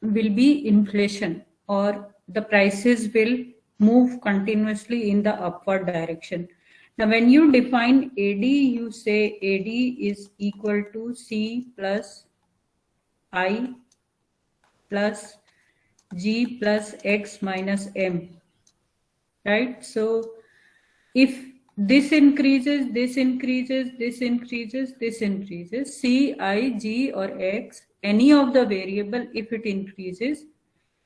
will be inflation, or the prices will move continuously in the upward direction. Now, when you define AD, you say AD is equal to C plus I plus G plus X minus M, right? So if this increases, this increases, this increases, this increases, C, I, G or X, any of the variable, if it increases,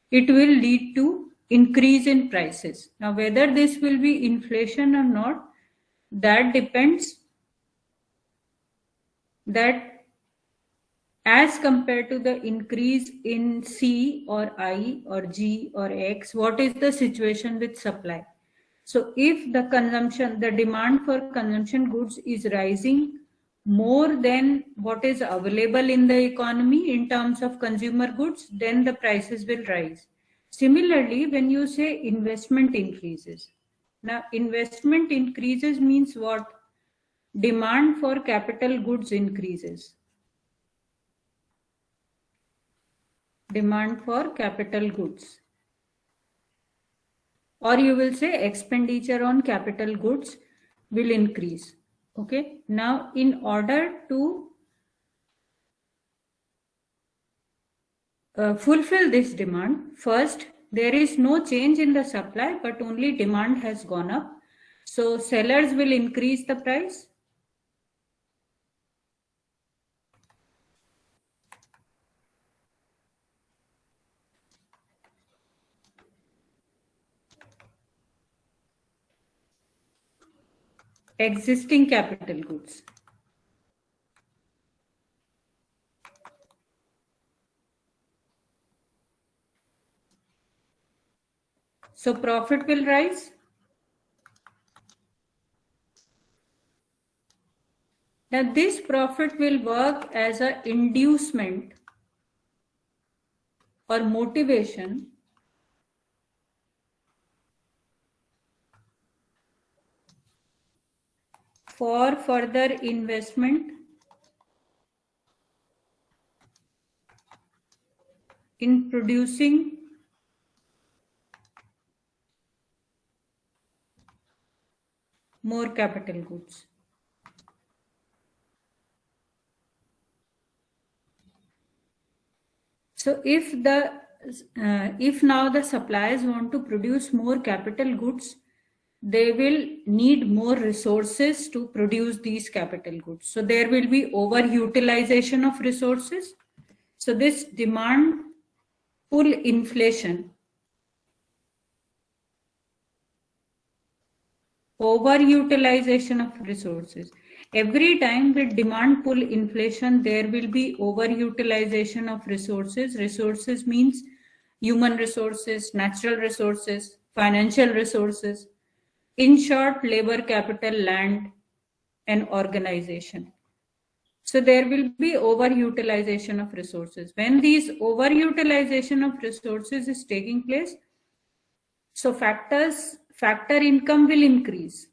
it will lead to increase in prices. Now, whether this will be inflation or not, that depends that as compared to the increase in C or I or G or X, what is the situation with supply? So if the consumption, the demand for consumption goods is rising more than what is available in the economy in terms of consumer goods, then the prices will rise. Similarly, when you say investment increases, now investment increases means what? Demand for capital goods increases. Demand for capital goods. Or you will say expenditure on capital goods will increase. Okay. Now, in order to fulfill this demand, first, there is no change in the supply, but only demand has gone up. So sellers will increase the price. Existing capital goods. So profit will rise. Now this profit will work as an inducement or motivation for further investment in producing more capital goods. So if now the suppliers want to produce more capital goods, they will need more resources to produce these capital goods. So there will be overutilization of resources. So this demand pull inflation, overutilization of resources. Every time with demand pull inflation, there will be overutilization of resources. Resources means human resources, natural resources, financial resources. In short, labor, capital, land, and organization. So there will be overutilization of resources. When these overutilization of resources is taking place, so factor income will increase.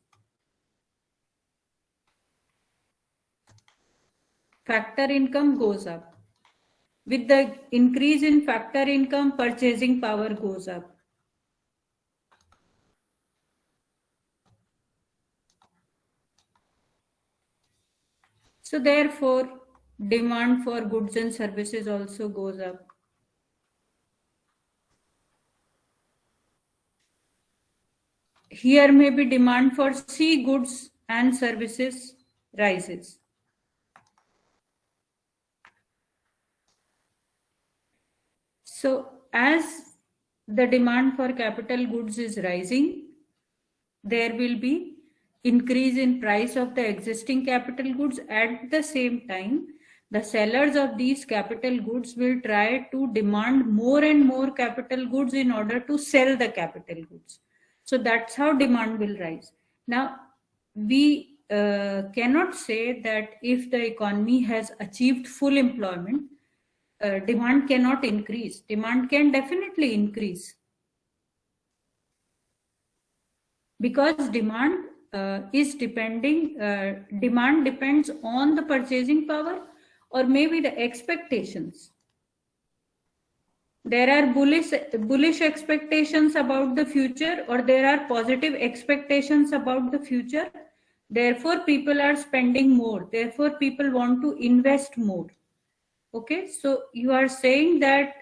Factor income goes up. With the increase in factor income, purchasing power goes up. So therefore, demand for goods and services also goes up. Here maybe demand for C goods and services rises. So as the demand for capital goods is rising, there will be increase in price of the existing capital goods. At the same time, the sellers of these capital goods will try to demand more and more capital goods in order to sell the capital goods. So that's how demand will rise. Now, we cannot say that if the economy has achieved full employment, demand cannot increase. Demand can definitely increase. Because demand depends on the purchasing power or maybe the expectations. There are bullish expectations about the future, or there are positive expectations about the future. Therefore, people are spending more. Therefore, people want to invest more. Okay, so you are saying that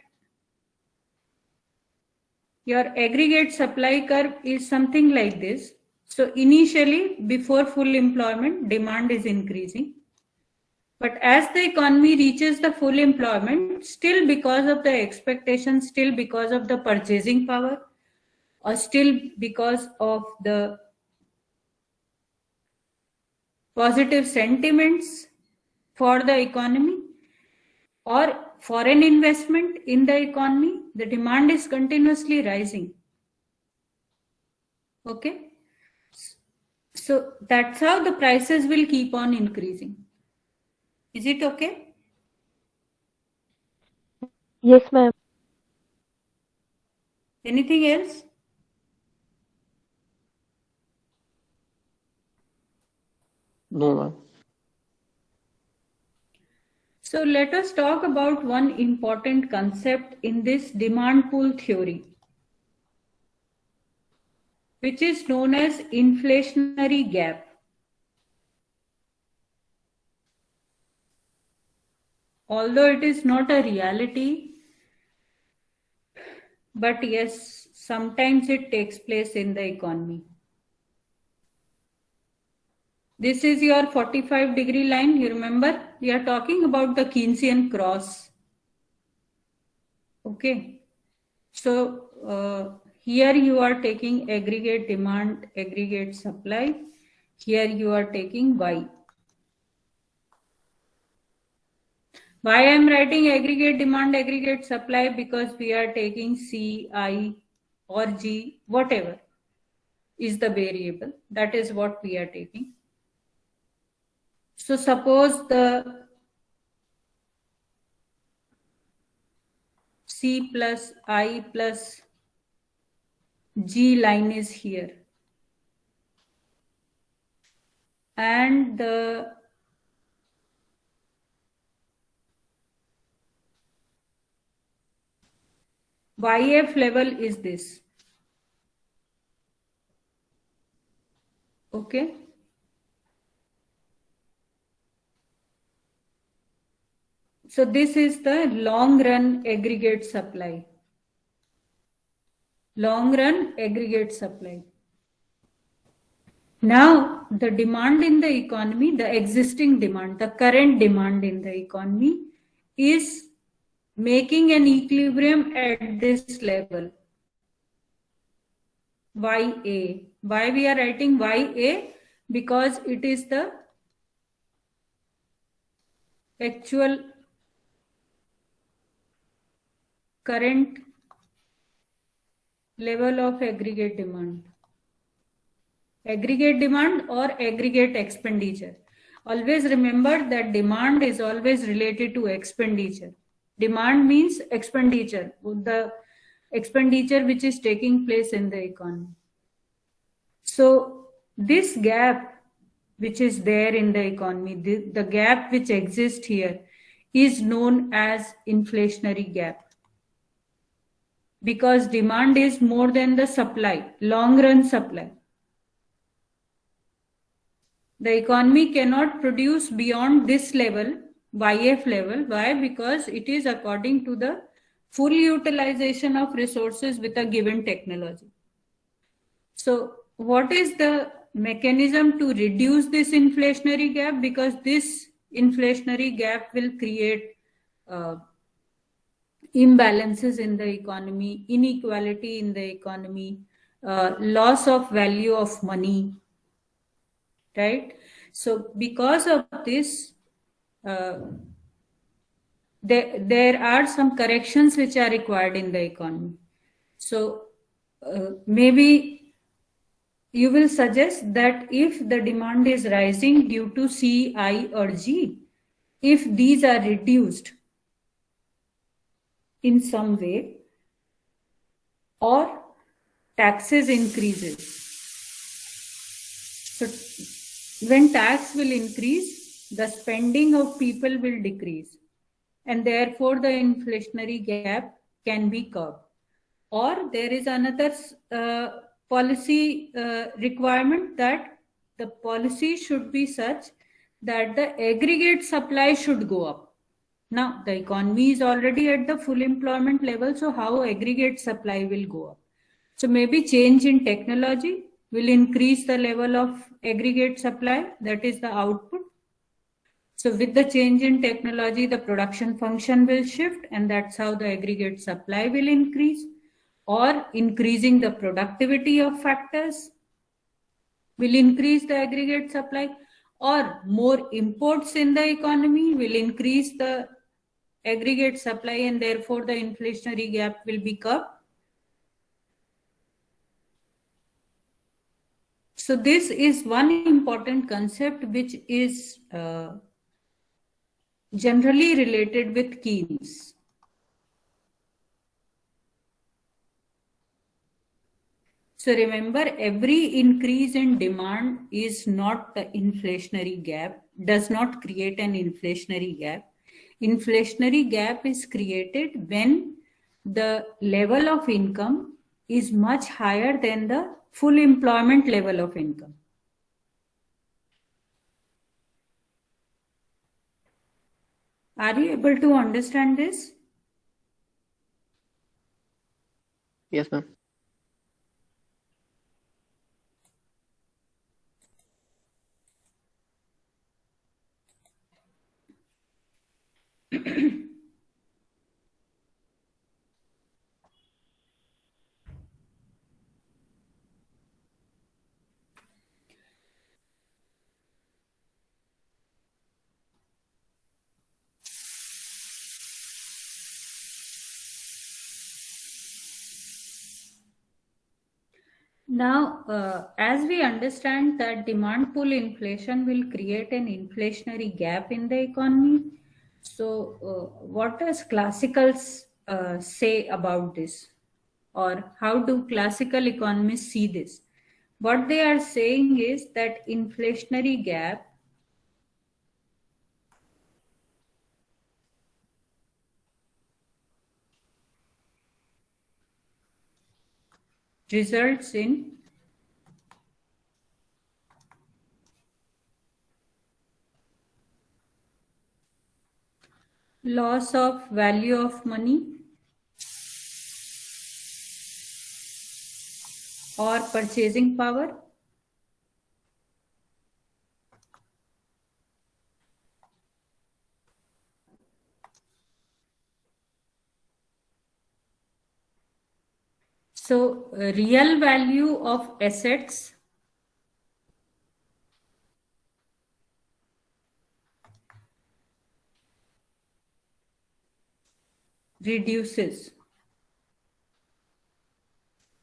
your aggregate supply curve is something like this. So initially, before full employment, demand is increasing. But as the economy reaches the full employment, still because of the expectations, still because of the purchasing power, or still because of the positive sentiments for the economy or foreign investment in the economy, the demand is continuously rising. Okay. So that's how the prices will keep on increasing. Is it okay? Yes, ma'am. Anything else? No, ma'am. So let us talk about one important concept in this demand pool theory, which is known as inflationary gap. Although it is not a reality, but yes, sometimes it takes place in the economy. This is your 45-degree line. You remember, we are talking about the Keynesian cross. Okay. So here you are taking aggregate demand, aggregate supply. Here you are taking Y. Why I am writing aggregate demand, aggregate supply? Because we are taking C, I, or G, whatever is the variable. That is what we are taking. So suppose the C plus I plus G line is here, and the YF level is this. Okay. So this is the long run aggregate supply. Long run aggregate supply. Now the demand in the economy, the existing demand, the current demand in the economy is making an equilibrium at this level, YA. Why we are writing YA? Because it is the actual current level of aggregate demand. Aggregate demand or aggregate expenditure. Always remember that demand is always related to expenditure. Demand means expenditure, the expenditure which is taking place in the economy. So this gap which is there in the economy, the gap which exists here is known as inflationary gap. Because demand is more than the supply, long run supply. The economy cannot produce beyond this level, YF level. Why? Because it is according to the full utilization of resources with a given technology. So what is the mechanism to reduce this inflationary gap? Because this inflationary gap will create imbalances in the economy, inequality in the economy, loss of value of money, right? So because of this, there are some corrections which are required in the economy. So maybe you will suggest that if the demand is rising due to C, I, or G, if these are reduced in some way, or taxes increases. So when tax will increase, the spending of people will decrease, and therefore the inflationary gap can be curbed. Or there is another policy requirement that the policy should be such that the aggregate supply should go up. Now, the economy is already at the full employment level, so how aggregate supply will go up? So maybe change in technology will increase the level of aggregate supply, that is the output. So with the change in technology, the production function will shift, and that's how the aggregate supply will increase. Or increasing the productivity of factors will increase the aggregate supply, or more imports in the economy will increase the aggregate supply, and therefore the inflationary gap will be curbed. So this is one important concept which is generally related with Keynes. So remember, every increase in demand is not the inflationary gap, does not create an inflationary gap. Inflationary gap is created when the level of income is much higher than the full employment level of income. Are you able to understand this? Yes, ma'am. Now, as we understand that demand pull inflation will create an inflationary gap in the economy, so what does classicals say about this? Or how do classical economists see this? What they are saying is that inflationary gap results in loss of value of money or purchasing power. So real value of assets reduces.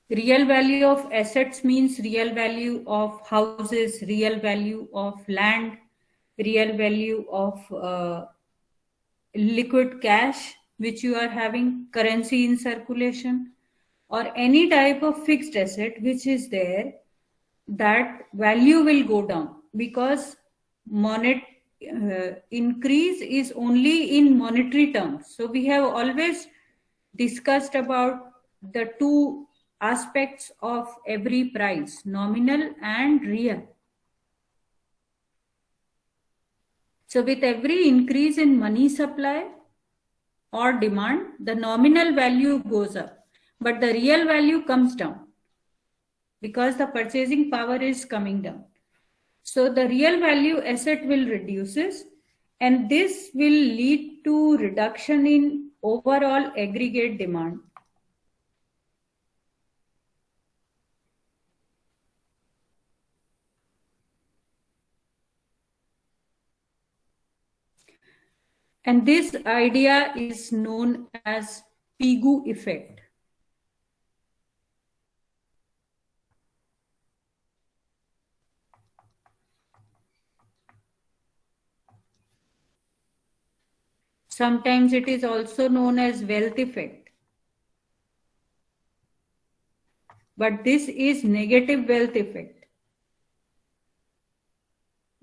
Real value of assets means real value of houses, real value of land, real value of liquid cash, which you are having, currency in circulation, or any type of fixed asset which is there, that value will go down because increase is only in monetary terms. So we have always discussed about the two aspects of every price, nominal and real. So with every increase in money supply or demand, the nominal value goes up, but the real value comes down because the purchasing power is coming down. So the real value asset will reduces, and this will lead to reduction in overall aggregate demand. And this idea is known as Pigou effect. Sometimes it is also known as wealth effect. But this is negative wealth effect.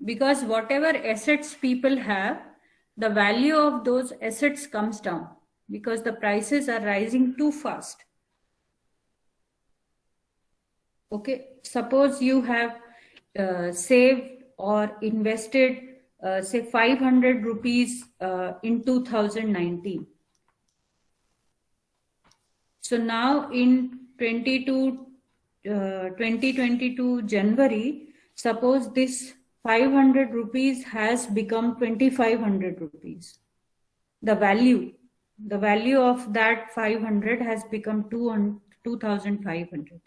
because whatever assets people have, the value of those assets comes down because the prices are rising too fast. Okay, suppose you have saved or invested say 500 rupees in 2019. So now in 2022 January, suppose this 500 rupees has become 2500 rupees. The value of that 500 has become 2500.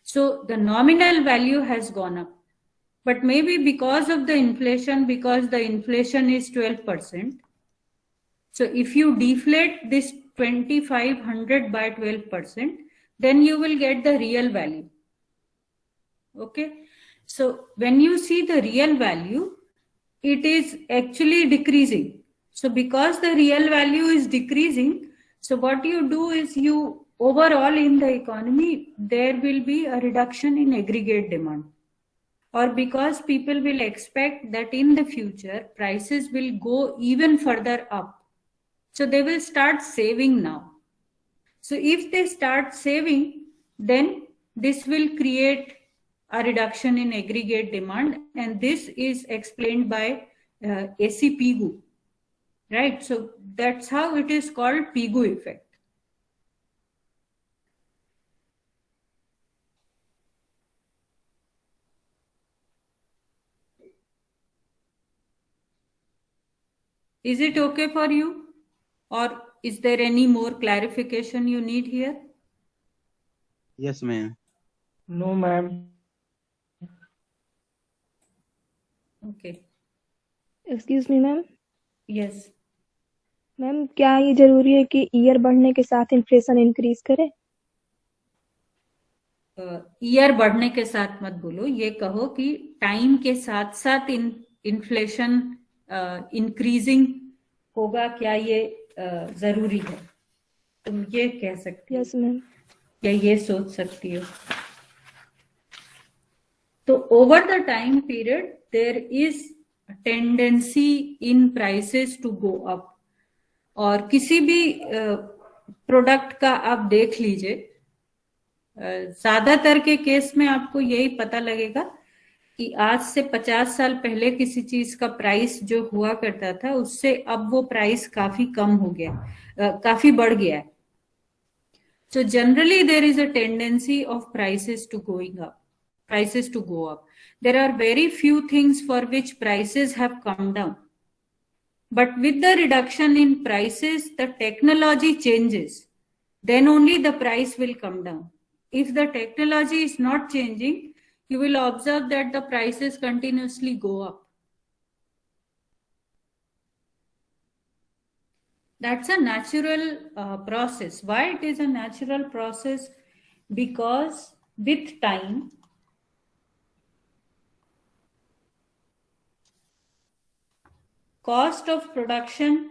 So the nominal value has gone up. But maybe because of the inflation, because the inflation is 12%. So if you deflate this 2500 by 12%, then you will get the real value. Okay. So when you see the real value, it is actually decreasing. So because the real value is decreasing, so what you do is you overall in the economy, there will be a reduction in aggregate demand. Or because people will expect that in the future, prices will go even further up. So they will start saving now. So if they start saving, then this will create a reduction in aggregate demand, and this is explained by AC Pigou, right? So that's how it is called Pigou effect. Is it okay for you, or is there any more clarification you need here? Yes, ma'am. No, ma'am. Okay. Excuse me ma'am Yes. Ma'am क्या ये जरूरी है कि year बढ़ने के साथ inflation increase करे? Year बढ़ने के साथ मत बोलो, ये कहो कि टाइम के साथ साथ इन्फ्लेशन इंक्रीजिंग होगा, क्या ये जरूरी है? तुम ये कह सकती हो यस मैम. या ये सोच सकती हो. तो over the time period there is tendency in prices to go up. और किसी भी प्रोडक्ट का आप देख लीजिए, ज्यादातर के केस में आपको यही पता लगेगा कि आज से 50 साल पहले किसी चीज का प्राइस जो हुआ करता था, उससे अब वो प्राइस काफी कम हो गया, काफी बढ़ गया है. So generally there is a tendency of prices to go up. There are very few things for which prices have come down. But with the reduction in prices, the technology changes. Then only the price will come down. If the technology is not changing, you will observe that the prices continuously go up. That's a natural process. Why it is a natural process? Because with time, cost of production.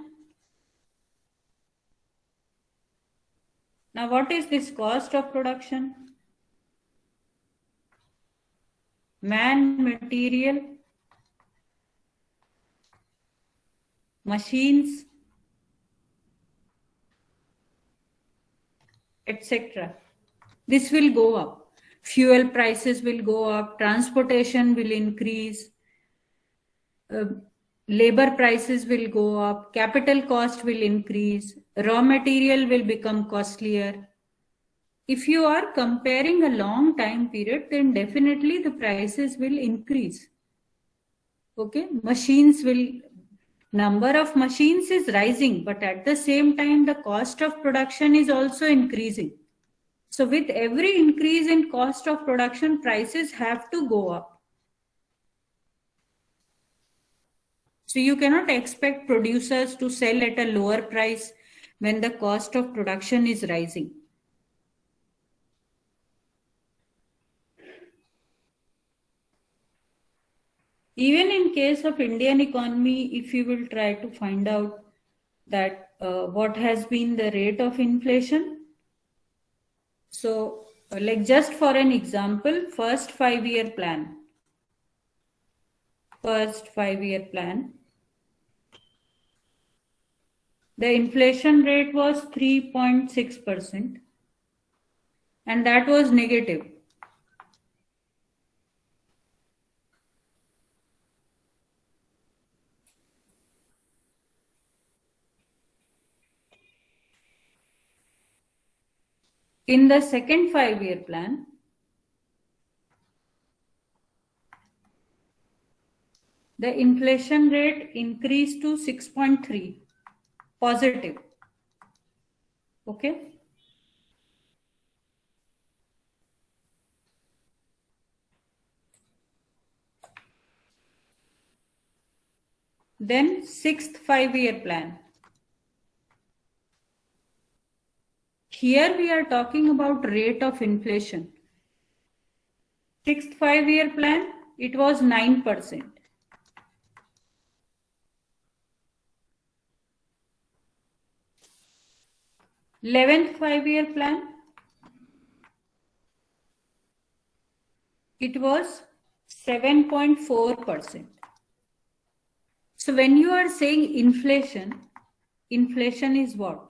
Now, what is this cost of production? Man, material, machines, etc. This will go up. Fuel prices will go up. Transportation will increase. Labor prices will go up. Capital cost will increase. Raw material will become costlier. If you are comparing a long time period, then definitely the prices will increase. Okay, number of machines is rising, but at the same time, the cost of production is also increasing. So with every increase in cost of production, prices have to go up. So you cannot expect producers to sell at a lower price when the cost of production is rising. Even in case of Indian economy, if you will try to find out that what has been the rate of inflation. So like just for an example, first 5-year plan. first 5-year plan, the inflation rate was 3.6%, and that was negative. In the second 5-year plan, the inflation rate increased to 6.3, positive. Okay. Then sixth 5-year plan. Here we are talking about rate of inflation. Sixth 5-year plan, it was 9%. 11th 5-year plan, it was 7.4%. So when you are saying inflation, inflation is what?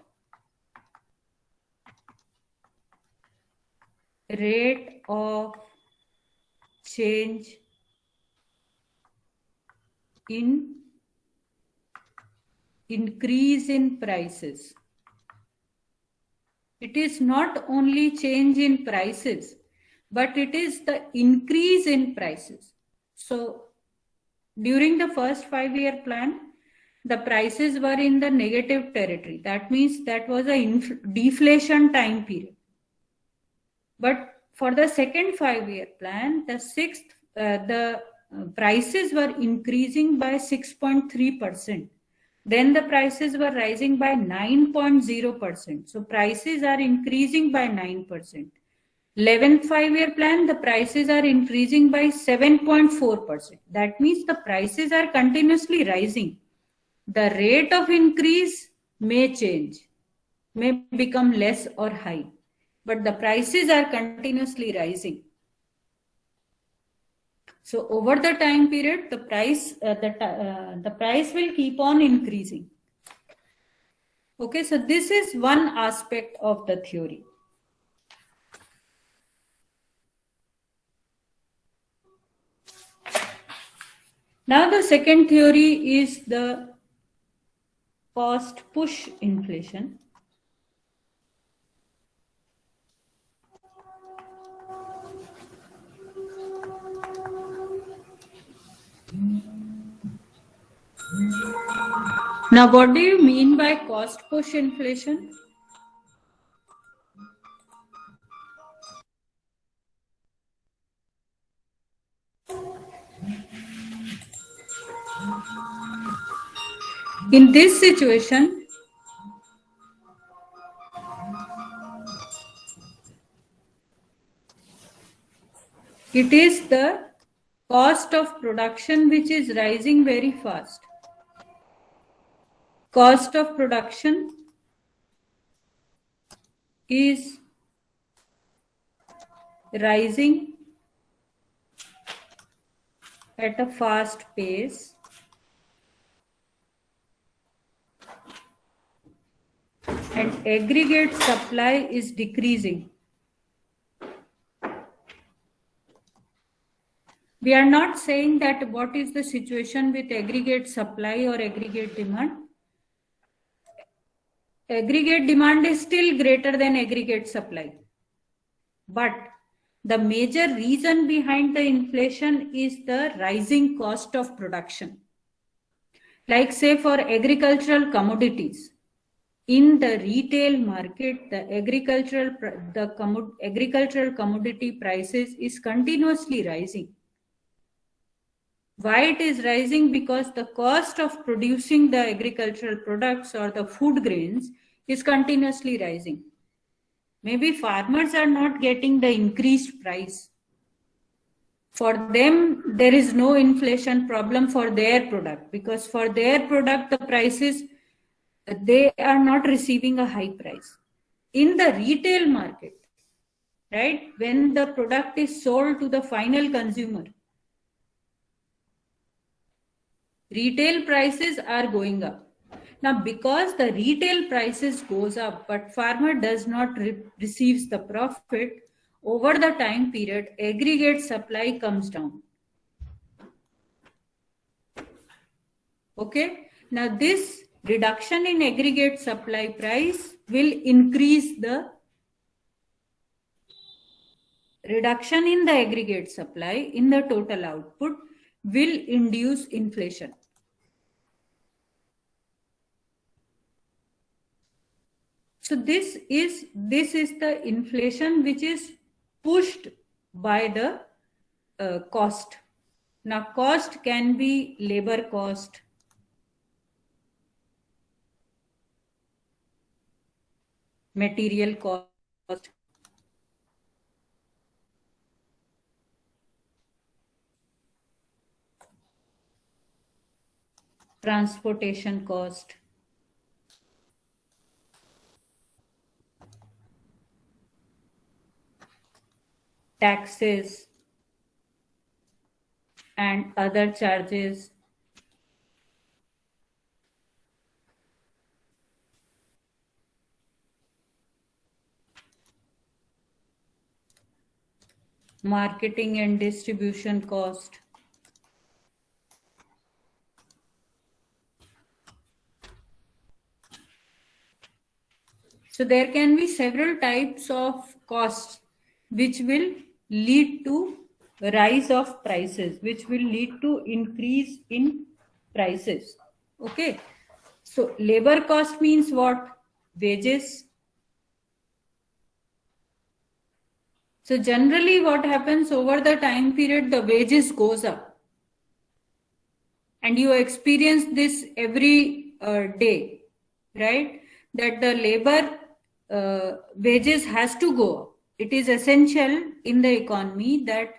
Rate of change in increase in prices. It is not only change in prices, but it is the increase in prices. So during the first 5-year plan, the prices were in the negative territory. That means that was a deflation time period. But for the second 5-year plan, the prices were increasing by 6.3%. Then the prices were rising by 9.0%. So prices are increasing by 9%. 11th 5-year plan, the prices are increasing by 7.4%. That means the prices are continuously rising. The rate of increase may change, may become less or high, but the prices are continuously rising. So over the time period, the price will keep on increasing. Okay, so this is one aspect of the theory. Now the second theory is the cost push inflation. Now, what do you mean by cost push inflation? In this situation, it is the cost of production which is rising very fast. Cost of production is rising at a fast pace, and aggregate supply is decreasing. We are not saying that what is the situation with aggregate supply or aggregate demand. Aggregate demand is still greater than aggregate supply. But the major reason behind the inflation is the rising cost of production. Like say for agricultural commodities, in the retail market, the agricultural commodity prices is continuously rising. Why it is rising? Because the cost of producing the agricultural products or the food grains is continuously rising. Maybe farmers are not getting the increased price. For them, there is no inflation problem for their product, because for their product, the prices, they are not receiving a high price. In the retail market, right, when the product is sold to the final consumer, Retail prices are going up. Now, because the retail prices goes up, but farmer does not receives the profit, over the time period, aggregate supply comes down. Okay. Now, this reduction in aggregate supply price will increase the reduction in the aggregate supply in the total output will induce inflation. So this is the inflation which is pushed by the cost. Now, cost can be labor cost, material cost, transportation cost, taxes, and other charges. Marketing and distribution cost. So there can be several types of costs which will lead to rise of prices, which will lead to increase in prices. Okay. So labor cost means what? Wages. So generally what happens over the time period, the wages goes up. And you experience this every day, right? That the labor wages has to go up. It is essential in the economy that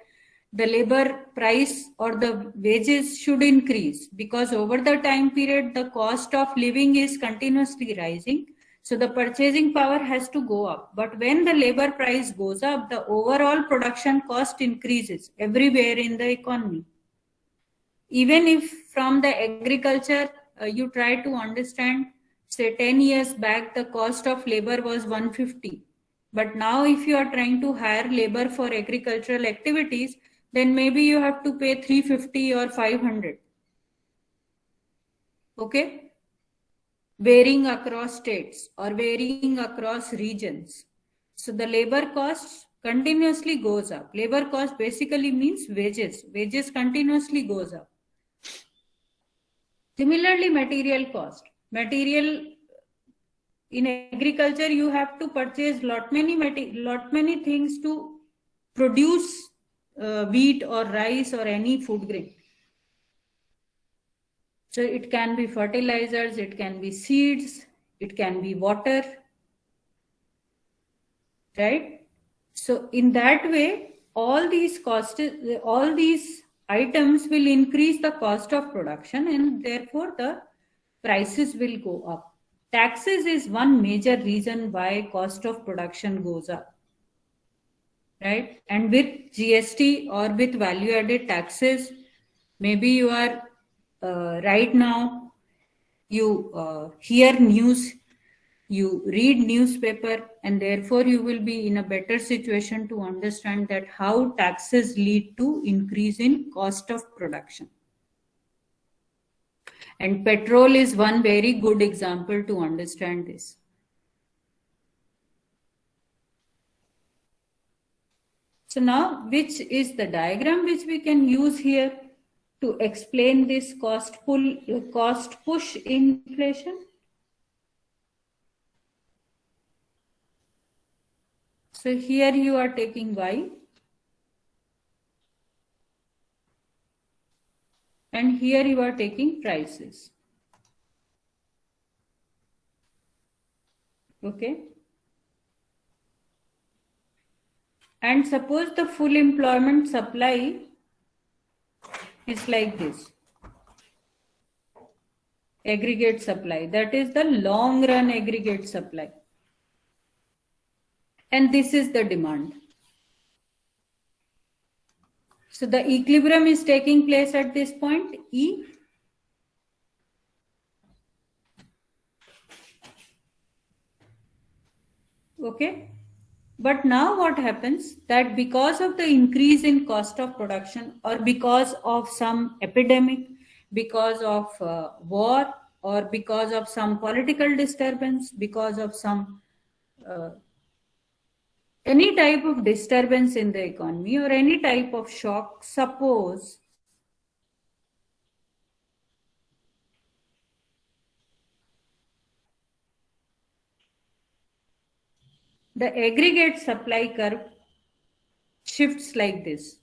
the labor price or the wages should increase, because over the time period, the cost of living is continuously rising. So the purchasing power has to go up. But when the labor price goes up, the overall production cost increases everywhere in the economy. Even if from the agriculture, you try to understand, say 10 years back, the cost of labor was 150. But now if you are trying to hire labor for agricultural activities, then maybe you have to pay 350 or 500. Okay? Varying across states or varying across regions. So the labor cost continuously goes up. Labor cost basically means wages. Wages continuously goes up. Similarly, material cost. Material in agriculture, you have to purchase lot many things to produce wheat or rice or any food grain. So it can be fertilizers, it can be seeds, it can be water, right? So in that way, all these items will increase the cost of production, and therefore the prices will go up. Taxes is one major reason why cost of production goes up, right? And with GST or with value added taxes, maybe you are right now, you hear news, you read newspaper, and therefore you will be in a better situation to understand that how taxes lead to increase in cost of production. And petrol is one very good example to understand this. So now, which is the diagram which we can use here to explain this cost push inflation? So here you are taking Y, and here you are taking prices. Okay. And suppose the full employment supply is like this. Aggregate supply, that is the long run aggregate supply. And this is the demand. So the equilibrium is taking place at this point, E, Okay. But now what happens that because of the increase in cost of production or because of some epidemic, because of war, or because of some political disturbance, because of some any type of disturbance in the economy or any type of shock, suppose the aggregate supply curve shifts like this.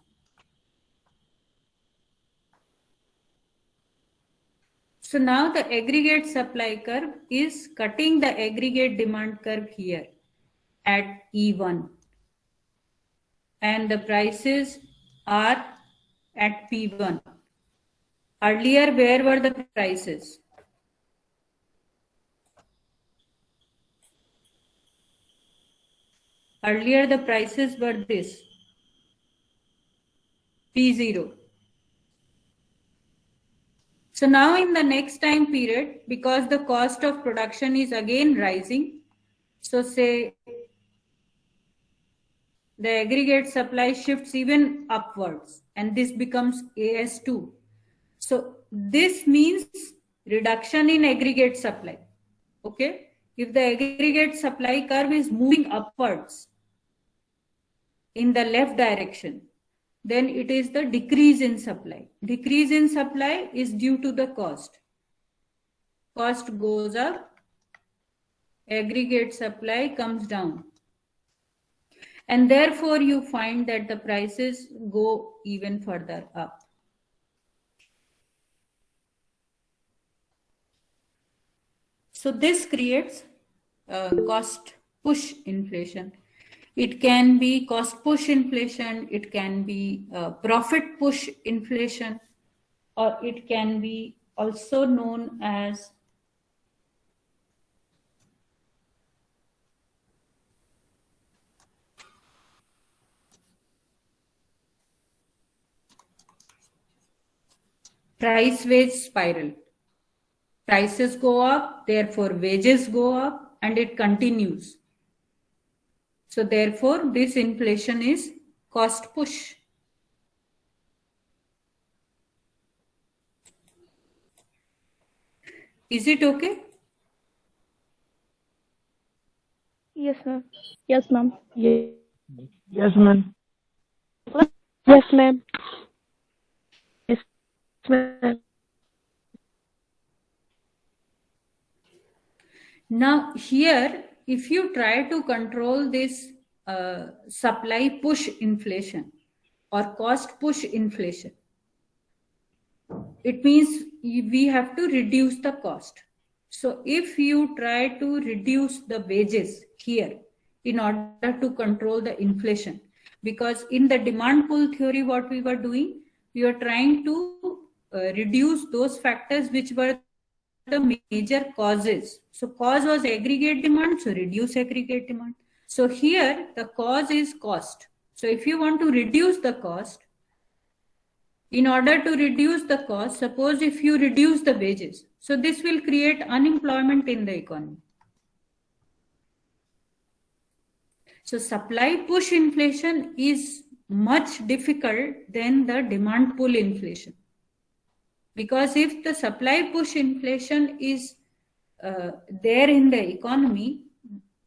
So now the aggregate supply curve is cutting the aggregate demand curve here at E1, and the prices are at P1. Earlier, where were the prices? Earlier, the prices were this, P0. So now in the next time period, because the cost of production is again rising, so say the aggregate supply shifts even upwards and this becomes AS2. So this means reduction in aggregate supply. Okay. If the aggregate supply curve is moving upwards in the left direction, then it is the decrease in supply. Decrease in supply is due to the cost. Cost goes up, aggregate supply comes down. And therefore you find that the prices go even further up. So this creates cost push inflation. It can be cost push inflation, it can be profit push inflation, or it can be also known as price wage spiral. Prices go up, therefore wages go up, and it continues. So therefore this inflation is cost push. Is it okay? Yes, ma'am. Yes, ma'am. Yes, ma'am. Yes, ma'am. Yes, ma'am. Now here, if you try to control this supply push inflation or cost push inflation, it means we have to reduce the cost. So if you try to reduce the wages here in order to control the inflation, because in the demand pull theory, what we were doing, we were trying to reduce those factors which were the major causes. So cause was aggregate demand, so reduce aggregate demand. So here the cause is cost. So if you want to reduce the cost, in order to reduce the cost, suppose if you reduce the wages, so this will create unemployment in the economy. So supply push inflation is much difficult than the demand pull inflation. Because if the supply push inflation is there in the economy,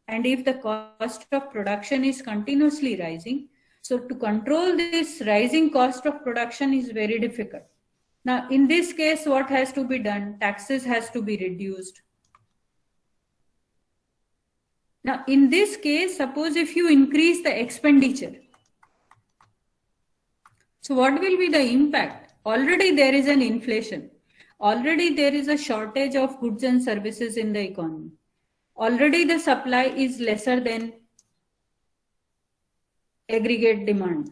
and if the cost of production is continuously rising, so to control this rising cost of production is very difficult. Now, in this case, what has to be done? Taxes has to be reduced. Now, in this case, suppose if you increase the expenditure, so what will be the impact? Already there is an inflation. Already there is a shortage of goods and services in the economy. Already the supply is lesser than aggregate demand.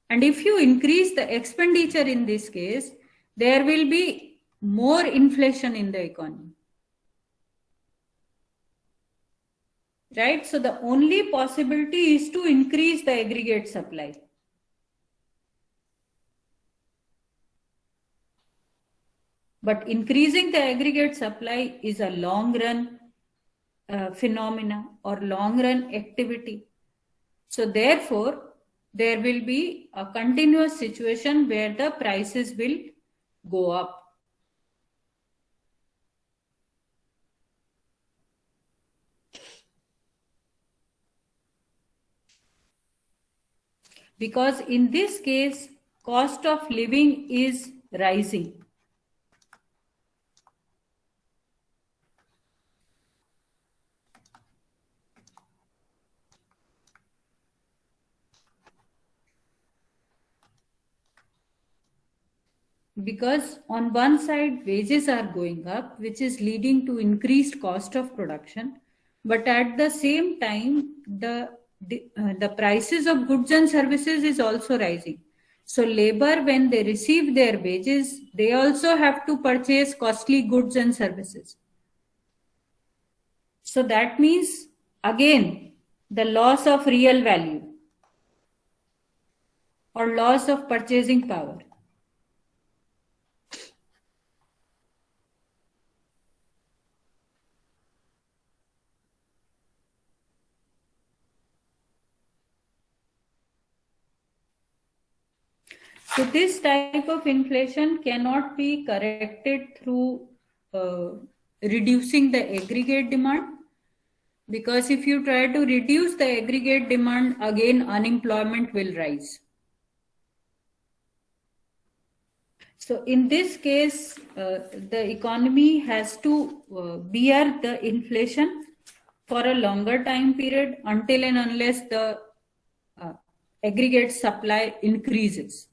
And if you increase the expenditure in this case, there will be more inflation in the economy. Right? So the only possibility is to increase the aggregate supply. But increasing the aggregate supply is a long run phenomena or long run activity. So therefore, there will be a continuous situation where the prices will go up. Because in this case, cost of living is rising. Because on one side, wages are going up, which is leading to increased cost of production. But at the same time, the prices of goods and services is also rising. So labor, when they receive their wages, they also have to purchase costly goods and services. So that means, again, the loss of real value or loss of purchasing power. So this type of inflation cannot be corrected through reducing the aggregate demand, because if you try to reduce the aggregate demand, again unemployment will rise. So in this case, the economy has to bear the inflation for a longer time period until and unless the aggregate supply increases.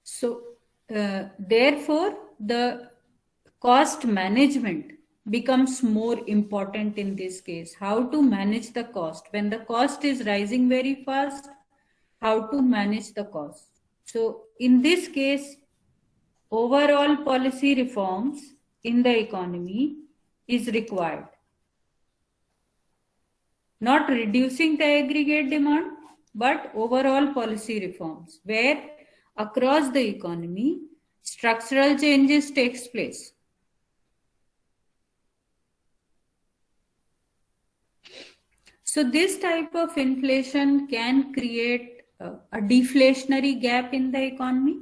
So, therefore, the cost management becomes more important in this case. How to manage the cost when the cost is rising very fast, how to manage the cost. So, in this case, overall policy reforms in the economy is required. Not reducing the aggregate demand, but overall policy reforms where across the economy structural changes takes place. So this type of inflation can create a deflationary gap in the economy.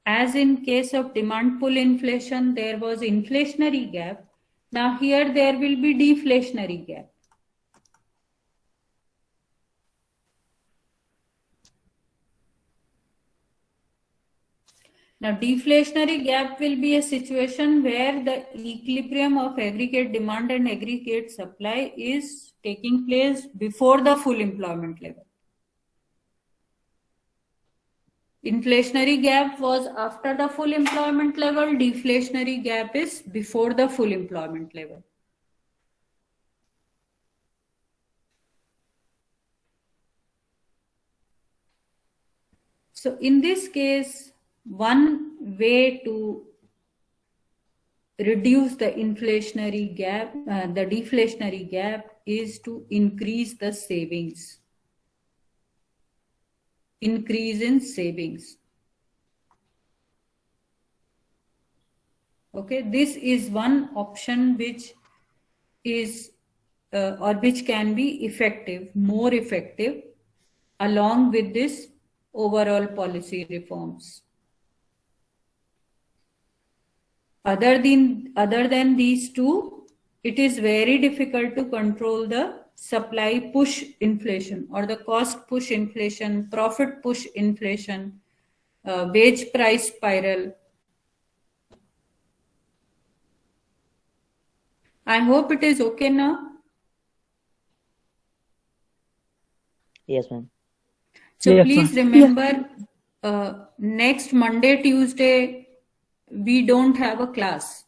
As in case of demand pull inflation, there was inflationary gap. Now here there will be deflationary gap. Now, deflationary gap will be a situation where the equilibrium of aggregate demand and aggregate supply is taking place before the full employment level. Inflationary gap was after the full employment level, deflationary gap is before the full employment level. So in this case, one way to reduce the inflationary gap, the deflationary gap, is to increase the savings. Increase in savings. Okay, this is one option which is or which can be effective, more effective, along with this overall policy reforms. Other than these two, it is very difficult to control the supply push inflation or the cost push inflation, profit push inflation, wage price spiral. I hope it is okay now. Yes, ma'am. So Yes, please ma'am. remember, next Monday, Tuesday, we don't have a class.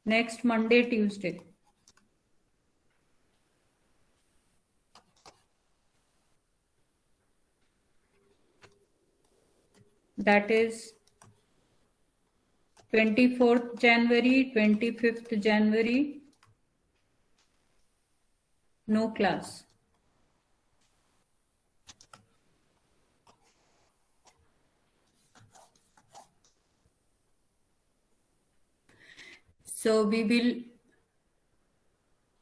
Next Monday, Tuesday. that is 24th January, 25th January, no class. So we will,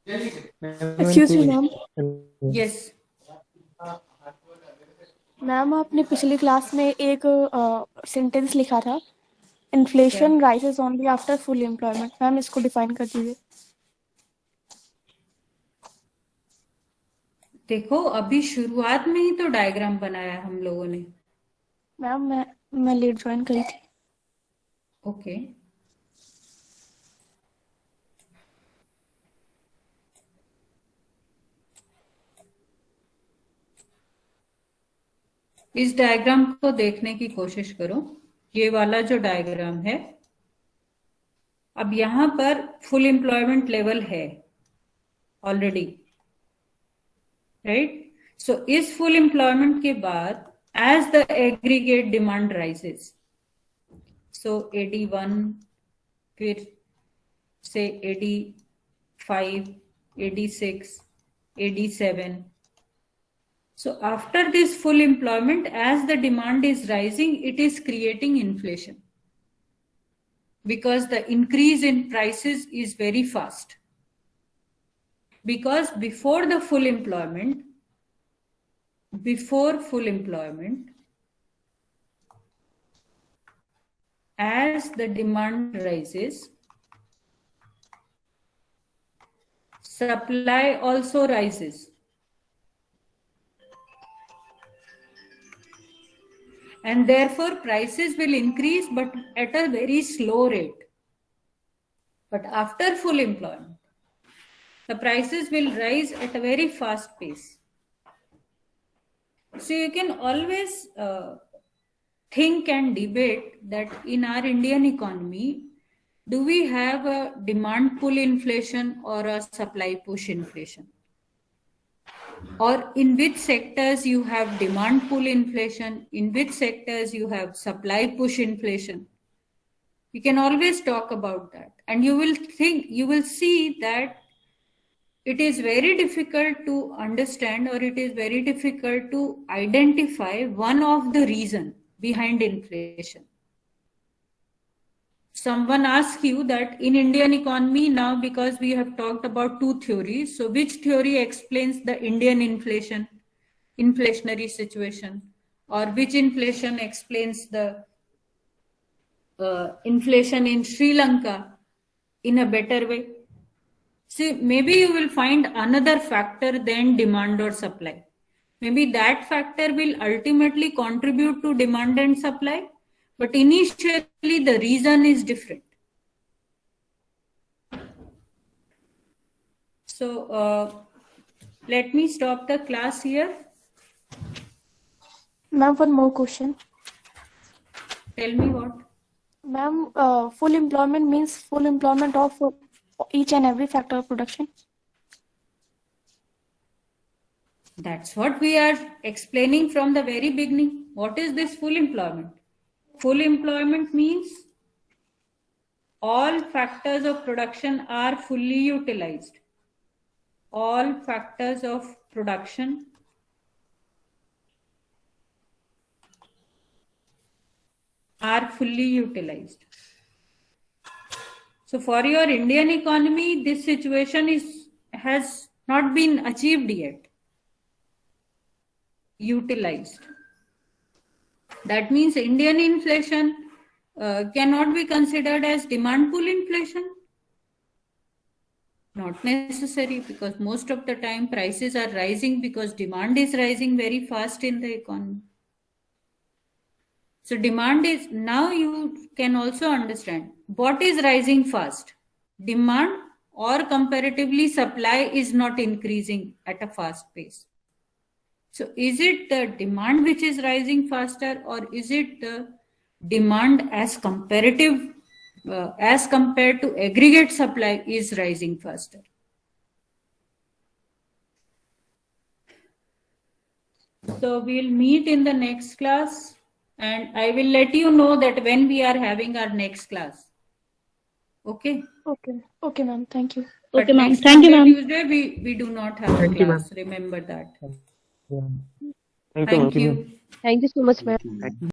excuse me ma'am yes, ma'am आपने पिछली class में एक sentence लिखा था inflation rises only after full employment. Ma'am इसको define कर दीजिए। देखो अभी शुरुआत में ही तो डायग्राम बनाया हम लोगों ने। मैम मैं लेट ज्वाइन करी थी। ओके, इस डायग्राम को देखने की कोशिश करो। ये वाला जो डायग्राम है, अब यहां पर फुल एम्प्लॉयमेंट लेवल है ऑलरेडी, राइट? सो इस फुल एम्प्लॉयमेंट के बाद as the aggregate demand rises, so AD1, फिर से AD5, AD6, AD7. So after this full employment, as the demand is rising, it is creating inflation because the increase in prices is very fast. Because before full employment, as the demand rises, supply also rises. And therefore prices will increase, but at a very slow rate. But after full employment, the prices will rise at a very fast pace. So you can always think and debate that in our Indian economy, do we have a demand pull inflation or a supply push inflation? Or in which sectors you have demand pull inflation, in which sectors you have supply push inflation? You can always talk about that. And you will see that it is very difficult to understand, or it is very difficult to identify one of the reasons behind inflation. Someone asks you that in Indian economy now, because we have talked about two theories, so which theory explains the Indian inflationary situation, or which inflation explains the inflation in Sri Lanka in a better way? See, maybe you will find another factor than demand or supply. Maybe that factor will ultimately contribute to demand and supply, but initially the reason is different. So let me stop the class here. Ma'am, one more question. Tell me what? Ma'am, full employment means full employment of each and every factor of production. That's what we are explaining from the very beginning. What is this full employment? Full employment means all factors of production are fully utilized. All factors of production are fully utilized. So for your Indian economy, this situation has not been achieved yet. Utilized. That means Indian inflation cannot be considered as demand pull inflation. Not necessary, because most of the time prices are rising because demand is rising very fast in the economy. So demand is, now you can also understand what is rising fast, demand, or comparatively supply is not increasing at a fast pace. So is it the demand which is rising faster, or is it the demand as compared to aggregate supply is rising faster? So we'll meet in the next class. and I will let you know that when we are having our next class. Okay. Okay. Okay, ma'am. Thank you. But Okay, ma'am. next Thank you, Monday, ma'am. Tuesday, we do not have a Thank you, ma'am. class. Remember that. Thank you. Thank you. Thank you so much, ma'am. Thank you, ma'am.